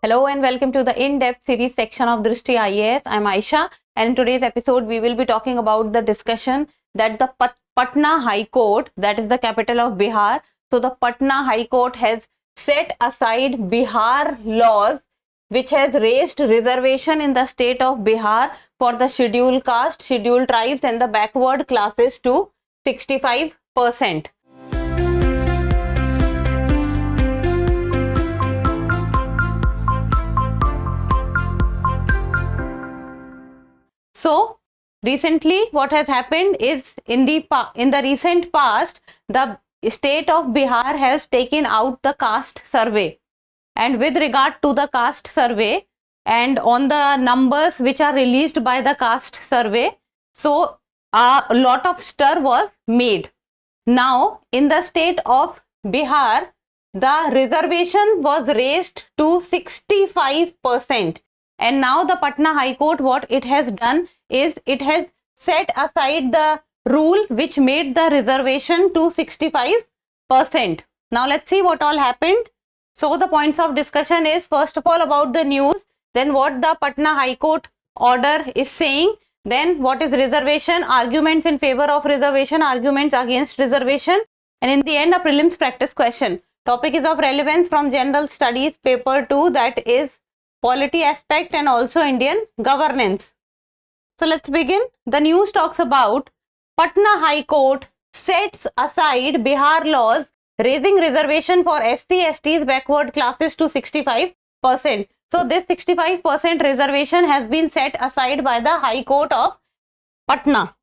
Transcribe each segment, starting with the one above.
Hello and welcome to the in-depth series section of Drishti IAS. I'm Aisha, and in today's episode we will be talking about the discussion that the Patna High Court, that is the capital of Bihar, so the Patna High Court has set aside Bihar laws which has raised reservation in the state of Bihar for the scheduled caste, scheduled tribes and the backward classes to 65%. So recently what has happened is in the recent past, the state of Bihar has taken out the caste survey, and with regard to the caste survey and on the numbers which are released by the caste survey, so a lot of stir was made. Now in the state of Bihar, the reservation was raised to 65%. And now the Patna High Court, what it has done is it has set aside the rule which made the reservation to 65%. Now let's see what all happened. So the points of discussion is, first of all, about the news, then what the Patna High Court order is saying, then what is reservation, arguments in favor of reservation, arguments against reservation, and in the end a prelims practice question. Topic is of relevance from General Studies paper 2, that is polity aspect and also Indian governance. So let's begin. The news talks about Patna High Court sets aside Bihar laws raising reservation for SC/STs backward classes to 65%. So this 65% reservation has been set aside by the High Court of Patna.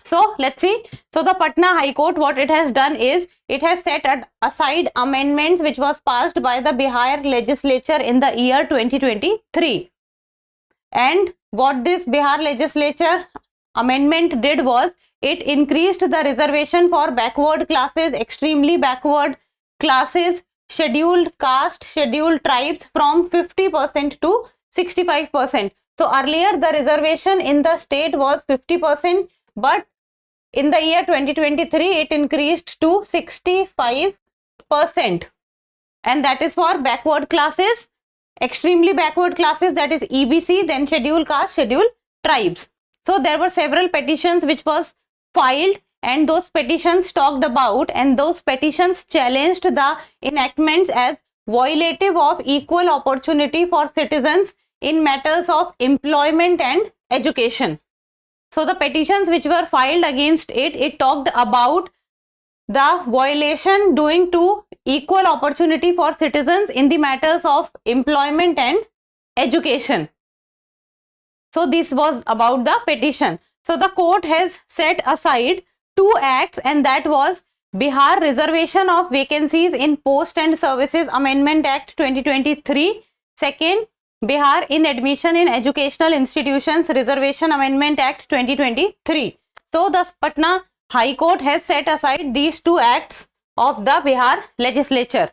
So let's see. So the Patna High Court, what it has done is it has set aside amendments which was passed by the Bihar legislature in the year 2023. And what this Bihar legislature amendment did was it increased the reservation for backward classes, extremely backward classes, scheduled caste, scheduled tribes from 50% to 65%. So earlier the reservation in the state was 50%. But in the year 2023, it increased to 65%, and that is for backward classes, extremely backward classes, that is EBC, then scheduled caste, scheduled tribes. So there were several petitions which was filed, and those petitions talked about, and those petitions challenged the enactments as violative of equal opportunity for citizens in matters of employment and education. So the petitions which were filed against it, it talked about the violation doing to equal opportunity for citizens in the matters of employment and education. So this was about the petition. So the court has set aside two acts, and that was Bihar Reservation of Vacancies in Post and Services Amendment Act 2023. Second, Bihar in Admission in Educational Institutions Reservation Amendment Act 2023. So the Patna High Court has set aside these two acts of the Bihar legislature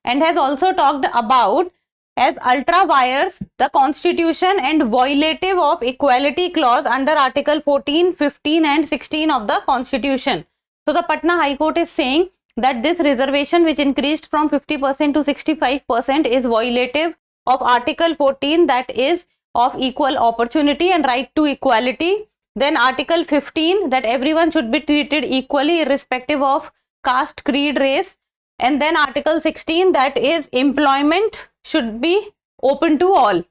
and has also talked about as ultra vires the constitution and violative of equality clause under Article 14, 15 and 16 of the constitution. So the Patna High Court is saying that this reservation which increased from 50% to 65% is violative of Article 14, that is of equal opportunity and right to equality. Then Article 15, that everyone should be treated equally irrespective of caste, creed, race. And then Article 16, that is employment should be open to all,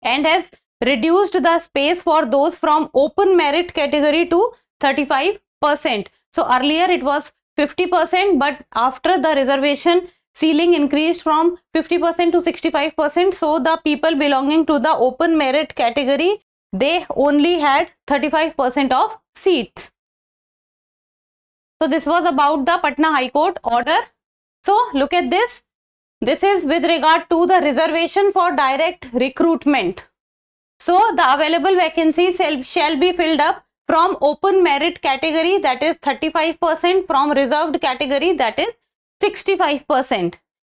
and has reduced the space for those from open merit category to 35%. So earlier it was 50%, but after the reservation ceiling increased from 50% to 65%, so the people belonging to the open merit category, they only had 35% of seats. So this was about the Patna High Court order. So look at this. This is with regard to the reservation for direct recruitment. So the available vacancies shall be filled up from open merit category, that is 35%, from reserved category, that is 65%.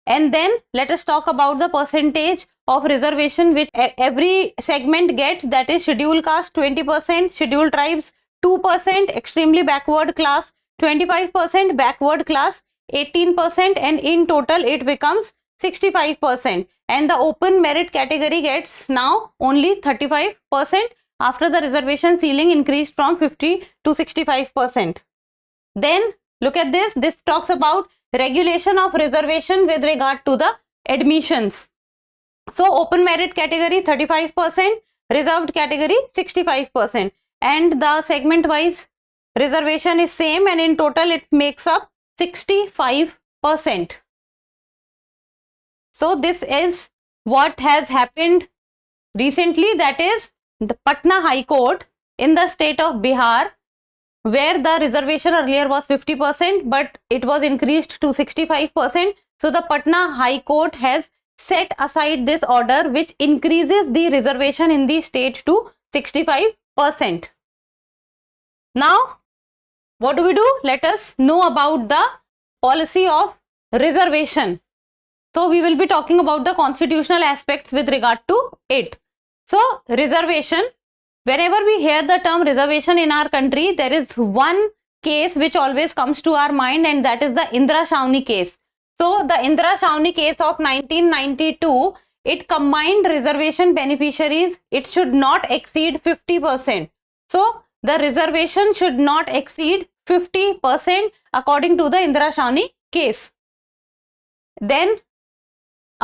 And then let us talk about the percentage of reservation which every segment gets, that is scheduled caste 20%, scheduled tribes 2%, extremely backward class 25%, backward class 18%, and in total it becomes 65%. and the open merit category gets now only 35% after the reservation ceiling increased from 50 to 65%. Then look at this. This talks about regulation of reservation with regard to the admissions. So open merit category 35%, reserved category 65%, and the segment wise reservation is same, and in total it makes up 65%. So this is what has happened recently, that is the Patna High Court in the state of Bihar, where the reservation earlier was 50% but it was increased to 65%. So the Patna High Court has set aside this order which increases the reservation in the state to 65%. Now what do we do? Let us know about the policy of reservation. So we will be talking about the constitutional aspects with regard to it. So reservation, whenever we hear the term reservation in our country, there is one case which always comes to our mind, and that is the Indira Shawni case. So the Indira Shawni case of 1992, it combined reservation beneficiaries. It should not exceed 50%. So the reservation should not exceed 50% according to the Indira Shawni case. Then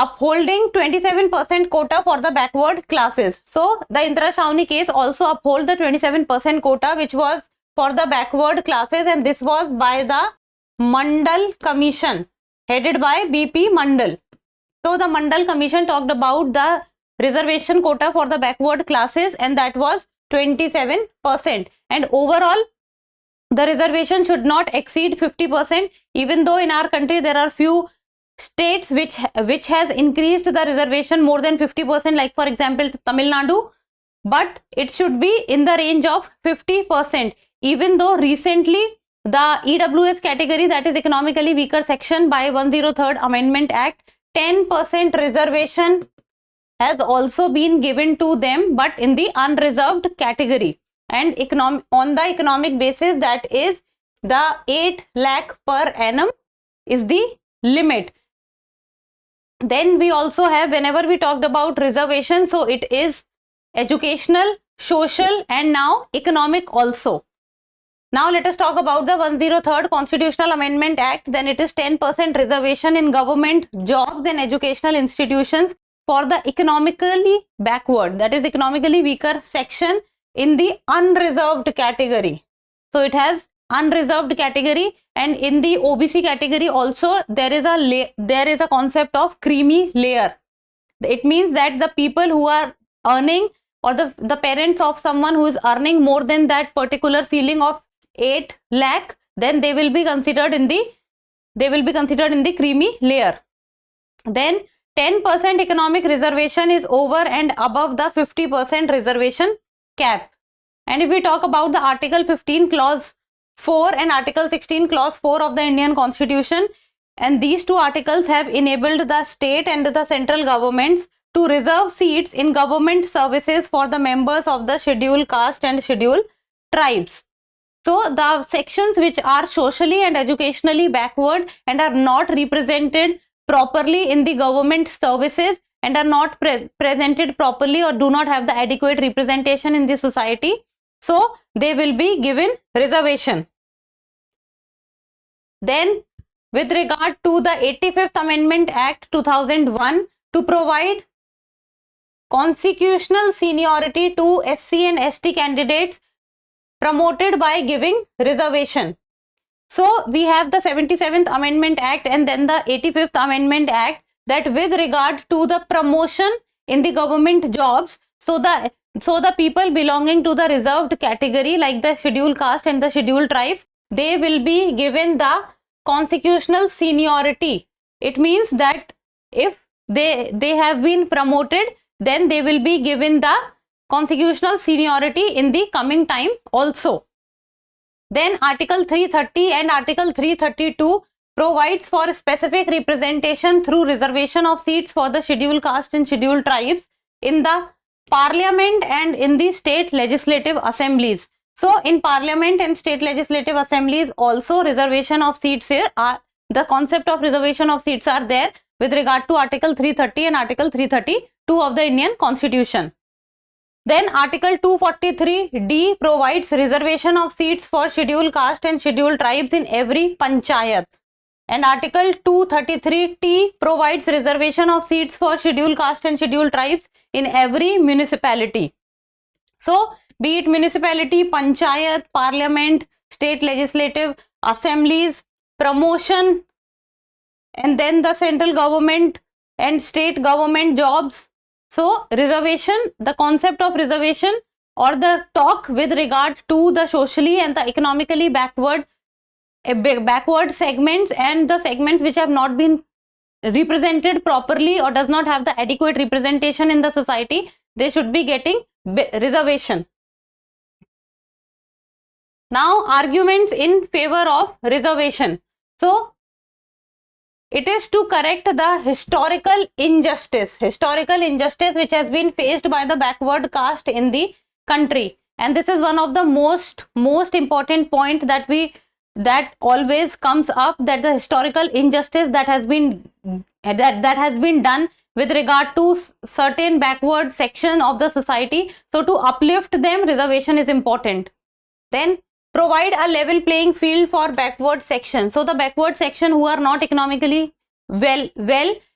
upholding 27% quota for the backward classes. So the Indira Shawni case also uphold the 27% quota which was for the backward classes, and this was by the Mandal Commission headed by BP Mandal. So the Mandal Commission talked about the reservation quota for the backward classes, and that was 27%, and overall the reservation should not exceed 50%, even though in our country there are few states which has increased the reservation more than 50%, like for example Tamil Nadu, but it should be in the range of 50%. Even though recently the EWS category, that is economically weaker section, by 103rd Amendment Act, 10% reservation has also been given to them, but in the unreserved category, and on the economic basis, that is the 8 lakh per annum is the limit. Then we also have, whenever we talked about reservation, so it is educational, social, and now economic also. Now let us talk about the 103rd Constitutional Amendment Act. Then it is 10% reservation in government jobs and educational institutions for the economically backward, that is economically weaker section, in the unreserved category. So it has unreserved category, and in the OBC category also there is a concept of creamy layer. It means that the people who are earning, or the parents of someone who is earning more than that particular ceiling of 8 lakh, then they will be considered in the creamy layer. Then 10% economic reservation is over and above the 50% reservation cap. And if we talk about the Article 15 Clause 4 and Article 16 Clause 4 of the Indian Constitution, and these two articles have enabled the state and the central governments to reserve seats in government services for the members of the scheduled caste and scheduled tribes. So the sections which are socially and educationally backward and are not represented properly in the government services and are not presented properly or do not have the adequate representation in the society, so they will be given reservation. Then with regard to the 85th Amendment Act 2001 to provide constitutional seniority to SC and ST candidates promoted by giving reservation. So we have the 77th Amendment Act and then the 85th Amendment Act, that with regard to the promotion in the government jobs, so the people belonging to the reserved category, like the scheduled caste and the scheduled tribes, they will be given the constitutional seniority. It means that if they have been promoted, then they will be given the constitutional seniority in the coming time also. Then Article 330 and Article 332 provides for specific representation through reservation of seats for the scheduled caste and scheduled tribes in the Parliament and in the state legislative assemblies. So in Parliament and state legislative assemblies also reservation of seats are, the concept of reservation of seats are there, with regard to Article 330 and Article 332 of the Indian Constitution. Then Article 243D provides reservation of seats for scheduled caste and scheduled tribes in every panchayat. And Article 233T provides reservation of seats for scheduled caste and scheduled tribes in every municipality. So, be it municipality, panchayat, parliament, state legislative assemblies, promotion, and then the central government and state government jobs. So, reservation, the concept of reservation or the talk with regard to the socially and the economically backward segments and the segments which have not been represented properly or does not have the adequate representation in the society, they should be getting reservation. Now, arguments in favor of reservation. So, it is to correct the historical injustice which has been faced by the backward caste in the country. And this is one of the most important point that always comes up, that the historical injustice that has been done with regard to certain backward section of the society. So to uplift them, reservation is important. Then provide a level playing field for backward section. So the backward section who are not economically well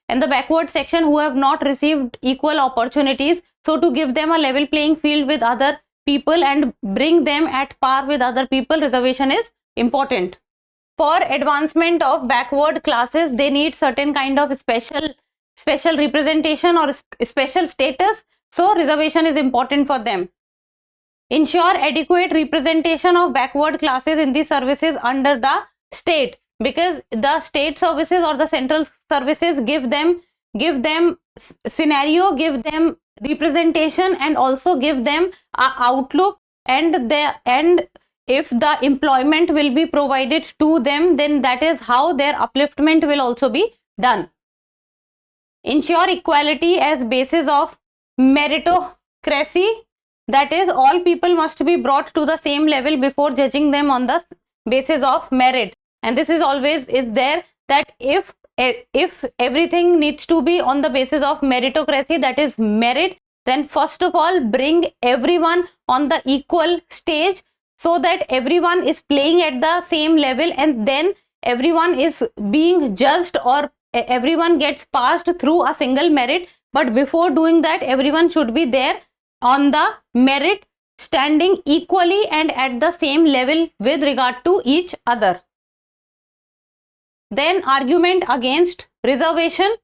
and the backward section who have not received equal opportunities, so to give them a level playing field with other people and bring them at par with other people, reservation is important. For advancement of backward classes, they need certain kind of special representation or special status, so reservation is important for them. Ensure adequate representation of backward classes in the services under the state, because the state services or the central services give them scenario, give them representation, and also give them a outlook, and if the employment will be provided to them, then that is how their upliftment will also be done. Ensure equality as basis of meritocracy, that is, all people must be brought to the same level before judging them on the basis of merit. And this is always there, that if everything needs to be on the basis of meritocracy, that is merit, then first of all bring everyone on the equal stage, so that everyone is playing at the same level, and then everyone is being judged or everyone gets passed through a single merit. But before doing that, everyone should be there on the merit, standing equally and at the same level with regard to each other. Then argument against reservation.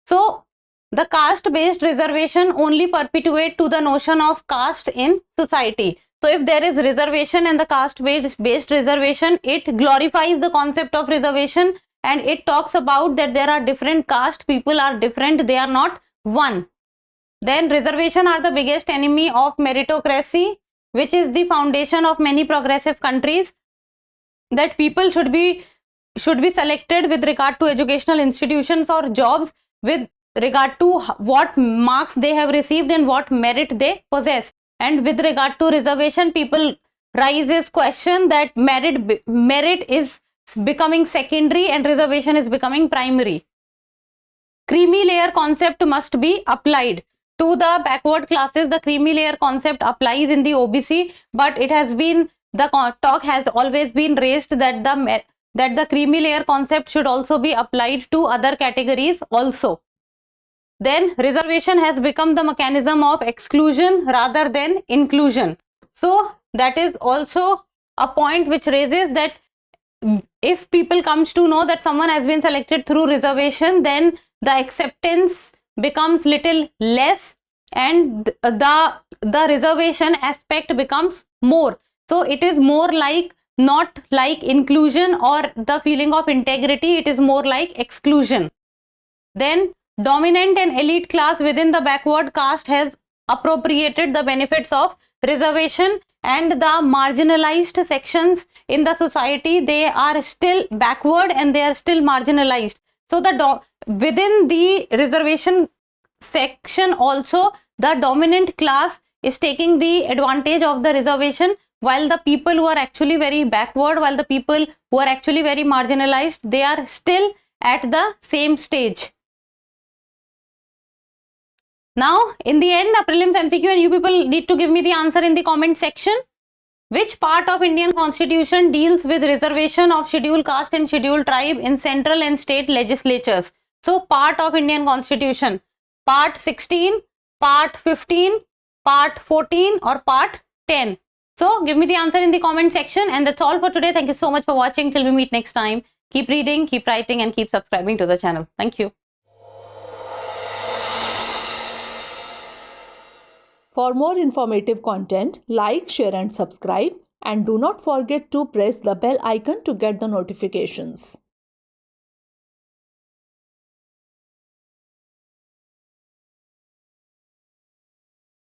So the caste based reservation only perpetuate to the notion of caste in society. So if there is reservation and the caste based reservation, it glorifies the concept of reservation, and it talks about that there are different caste, people are different, they are not one. Then reservation are the biggest enemy of meritocracy, which is the foundation of many progressive countries, that people should be selected with regard to educational institutions or jobs with regard to what marks they have received and what merit they possess. And with regard to reservation, people raises question that merit is becoming secondary and reservation is becoming primary. Creamy layer concept must be applied to the backward classes. The creamy layer concept applies in the OBC, but it has been, the talk has always been raised that the creamy layer concept should also be applied to other categories also. Then reservation has become the mechanism of exclusion rather than inclusion. So that is also a point which raises that if people comes to know that someone has been selected through reservation, then the acceptance becomes little less and the reservation aspect becomes more. So it is more like, not like inclusion or the feeling of integrity, it is more like exclusion. Then dominant and elite class within the backward caste has appropriated the benefits of reservation, and the marginalized sections in the society, they are still backward and they are still marginalized. So within the reservation section also, the dominant class is taking the advantage of the reservation, while the people who are actually very backward, while the people who are actually very marginalized, they are still at the same stage. Now, in the end, a prelims MCQ, and you people need to give me the answer in the comment section. Which part of Indian Constitution deals with reservation of scheduled caste and scheduled tribe in central and state legislatures? So, part of Indian Constitution, part 16, part 15, part 14 or part 10? So, give me the answer in the comment section, and that's all for today. Thank you so much for watching. Till we meet next time, keep reading, keep writing, and keep subscribing to the channel. Thank you. For more informative content, like, share and subscribe, and do not forget to press the bell icon to get the notifications.